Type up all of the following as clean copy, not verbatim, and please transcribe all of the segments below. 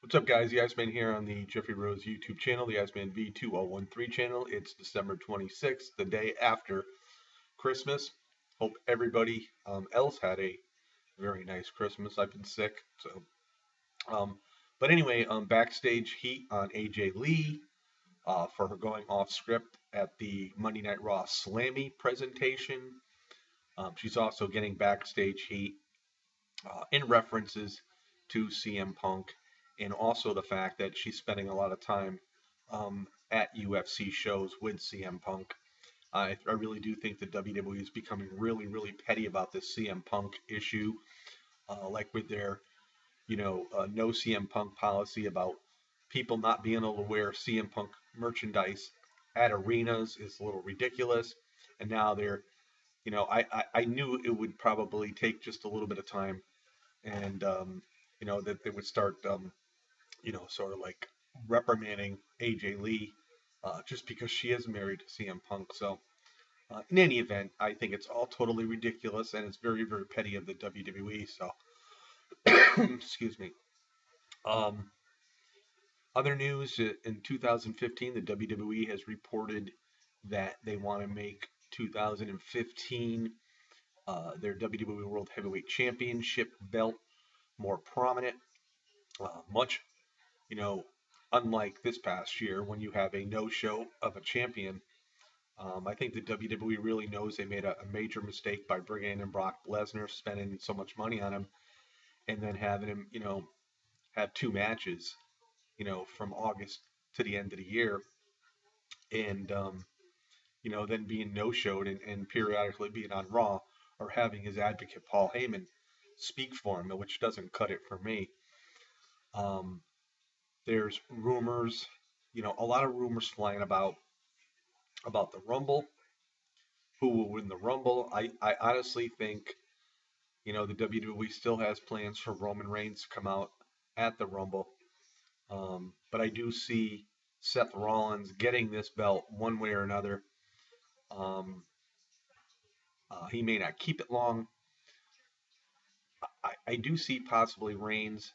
What's up, guys? The Iceman here on the Jeffrey Rose YouTube channel, the Iceman V2013 channel. It's December 26th, the day after Christmas. Hope everybody else had a very nice Christmas. I've been sick, so. Um, but anyway, backstage heat on AJ Lee for her going off script at the Monday Night Raw Slammy presentation. She's also getting backstage heat in references to CM Punk, and also the fact that she's spending a lot of time at UFC shows with CM Punk. I really do think that WWE is becoming really, really petty about this CM Punk issue, like with their, no CM Punk policy about people not being able to wear CM Punk merchandise at arenas is a little ridiculous. And now I knew it would probably take just a little bit of time and that they would start sort of like reprimanding AJ Lee just because she is married to CM Punk. So in any event, I think it's all totally ridiculous and it's very, very petty of the WWE. So excuse me. Um, Other news in 2015, the WWE has reported that they want to make 2015 their WWE World Heavyweight Championship belt more prominent. Much, you know, unlike this past year when you have a no-show of a champion. I think the WWE really knows they made a major mistake by bringing in Brock Lesnar, spending so much money on him, and then having him, have two matches, from August to the end of the year, and then being no-showed and periodically being on Raw, or having his advocate Paul Heyman speak for him, which doesn't cut it for me. Um, there's rumors, a lot of rumors flying about the Rumble, who will win the Rumble. I honestly think, the WWE still has plans for Roman Reigns to come out at the Rumble. But I do see Seth Rollins getting this belt one way or another. Um, he may not keep it long. I do see possibly Reigns,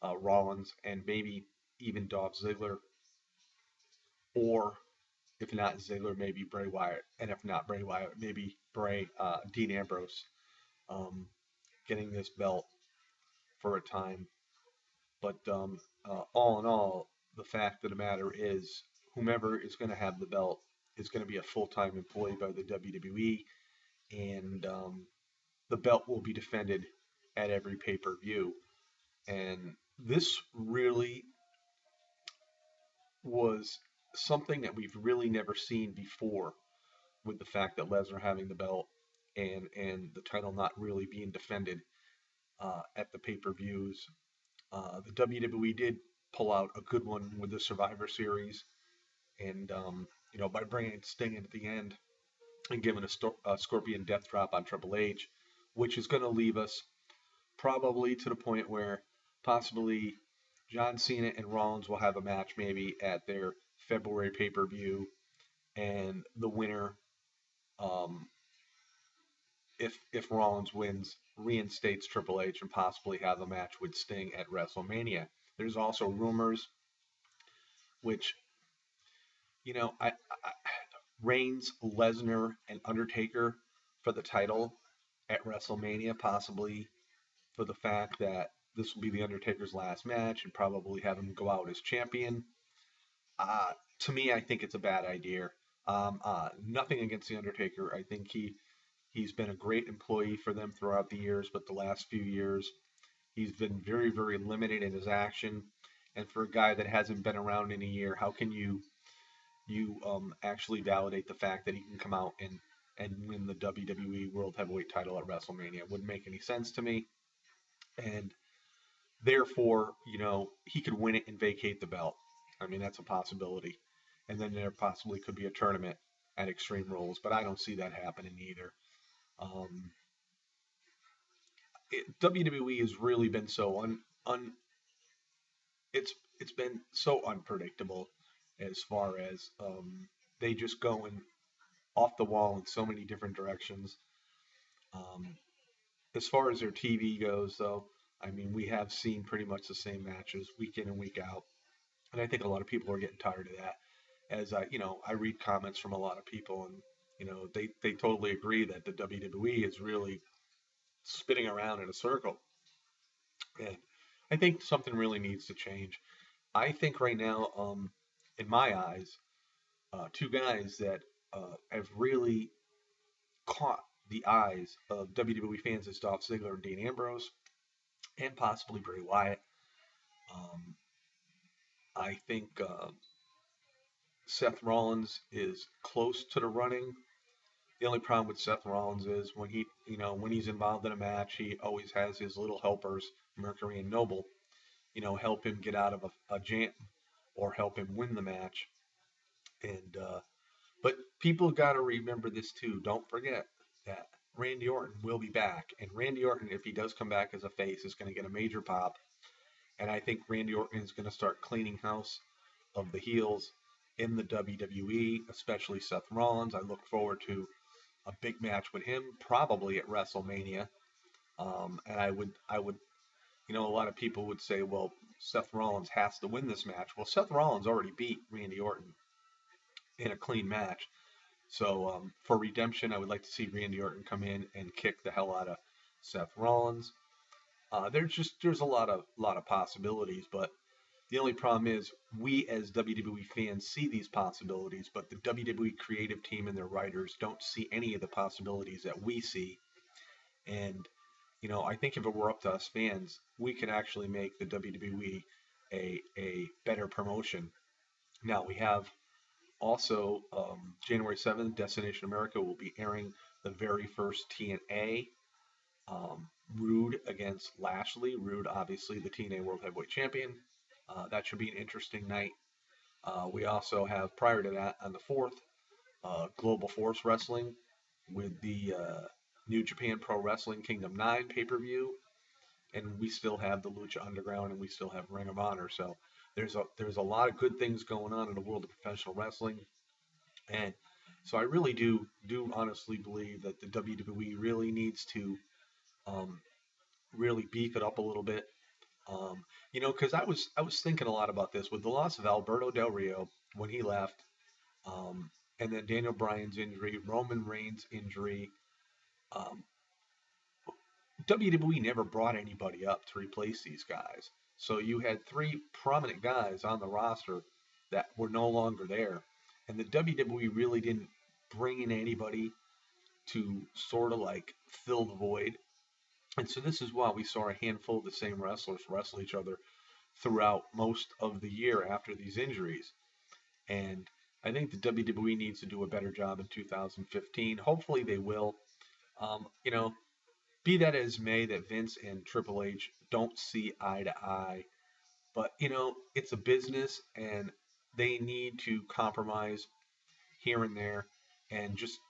Rollins, and maybe even Dolph Ziggler, or if not Ziggler, maybe Bray Wyatt, and if not Bray Wyatt, maybe Dean Ambrose, um, getting this belt for a time. But all in all, the fact of the matter is, whomever is going to have the belt is going to be a full-time employee by the WWE, and the belt will be defended at every pay-per-view. And this really was something that we've really never seen before, with the fact that Lesnar having the belt and the title not really being defended at the pay-per-views. The WWE did pull out a good one with the Survivor Series, and by bringing Sting in at the end and giving a Scorpion Death Drop on Triple H, which is going to leave us probably to the point where possibly John Cena and Rollins will have a match maybe at their February pay-per-view, and the winner, um, if Rollins wins, reinstates Triple H and possibly have a match with Sting at WrestleMania. There's also rumors, which I Reigns, Lesnar, and Undertaker for the title at WrestleMania, possibly for the fact that this will be the Undertaker's last match and probably have him go out as champion. To me, I think it's a bad idea. Nothing against the Undertaker. I think he's been a great employee for them throughout the years, but the last few years he's been very, very limited in his action. And for a guy that hasn't been around in a year, how can you actually validate the fact that he can come out and win the WWE World Heavyweight title at WrestleMania? It wouldn't make any sense to me. And therefore, he could win it and vacate the belt. I mean, that's a possibility. And then there possibly could be a tournament at Extreme Rules, but I don't see that happening either. Um, WWE has really been so un it's been so unpredictable as far as they just going off the wall in so many different directions. Um, as far as their TV goes, though, I mean, we have seen pretty much the same matches week in and week out, and I think a lot of people are getting tired of that. As I read comments from a lot of people, and they totally agree that the WWE is really spinning around in a circle, and I think something really needs to change. I think right now, in my eyes, two guys that have really caught the eyes of WWE fans is Dolph Ziggler and Dean Ambrose, and possibly Bray Wyatt. Um, I think Seth Rollins is close to the running. The only problem with Seth Rollins is when he's involved in a match, he always has his little helpers, Mercury and Noble, help him get out of a jam or help him win the match. And but people got to remember this too. Don't forget that Randy Orton will be back, and Randy Orton, if he does come back as a face, is going to get a major pop. And I think Randy Orton is going to start cleaning house of the heels in the WWE, especially Seth Rollins. I look forward to a big match with him, probably at WrestleMania. And I would, a lot of people would say, well, Seth Rollins has to win this match. Well, Seth Rollins already beat Randy Orton in a clean match. So for redemption, I would like to see Randy Orton come in and kick the hell out of Seth Rollins. There's a lot of possibilities, but the only problem is we as WWE fans see these possibilities, but the WWE creative team and their writers don't see any of the possibilities that we see. And I think if it were up to us fans, we could actually make the WWE a better promotion. Now we have also January 7th, Destination America will be airing the very first TNA. Rude against Lashley. Rude, obviously, the TNA World Heavyweight Champion. That should be an interesting night. We also have, prior to that, on the 4th, Global Force Wrestling with the New Japan Pro Wrestling Kingdom 9 pay per view. And we still have the Lucha Underground and we still have Ring of Honor. So there's a lot of good things going on in the world of professional wrestling. And so I really do honestly believe that the WWE really needs to um, really beef it up a little bit. Because I was thinking a lot about this with the loss of Alberto Del Rio when he left, um, and then Daniel Bryan's injury, Roman Reigns' injury. Um, WWE never brought anybody up to replace these guys, so you had three prominent guys on the roster that were no longer there, and the WWE really didn't bring in anybody to sort of like fill the void. And so this is why we saw a handful of the same wrestlers wrestle each other throughout most of the year after these injuries. And I think the WWE needs to do a better job in 2015. Hopefully they will. Um, you know, be that as may, that Vince and Triple H don't see eye to eye, but it's a business and they need to compromise here and there and just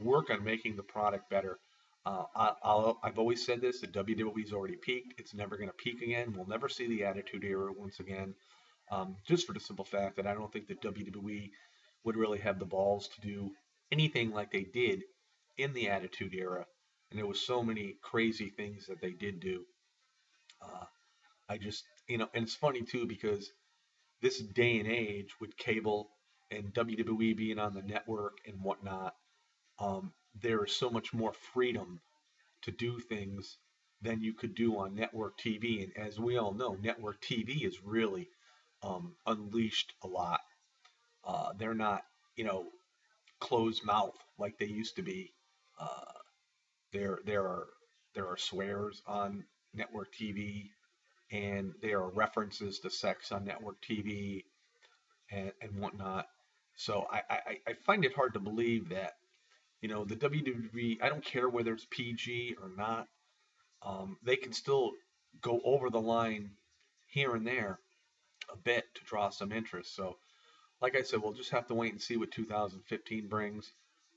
work on making the product better. I've always said this: the WWE's already peaked. It's never going to peak again. We'll never see the Attitude Era once again. Just for the simple fact that I don't think the WWE would really have the balls to do anything like they did in the Attitude Era. And there was so many crazy things that they did do. Uh, I just, and it's funny too because this day and age with cable and WWE being on the network and whatnot, there is so much more freedom to do things than you could do on network TV. And as we all know, network TV is really unleashed a lot. They're not, you know, closed mouth like they used to be. Uh, there are swears on network TV, and there are references to sex on network TV and whatnot. So I find it hard to believe that the WWE. I don't care whether it's PG or not. They can still go over the line here and there a bit to draw some interest. So, like I said, we'll just have to wait and see what 2015 brings.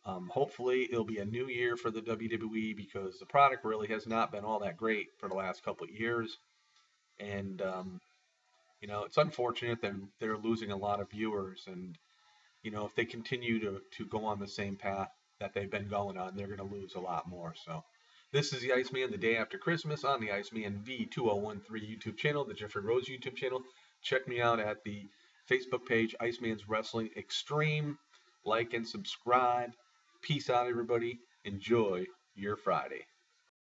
Hopefully, it'll be a new year for the WWE because the product really has not been all that great for the last couple of years. And, it's unfortunate that they're losing a lot of viewers. And, if they continue to go on the same path that they've been going on, they're going to lose a lot more. So, This is the Iceman the day after Christmas on the Iceman V2013 YouTube channel, the Jeffrey Rose YouTube channel. Check me out at the Facebook page, Iceman's Wrestling Extreme. Like and subscribe. Peace out, everybody. Enjoy your Friday.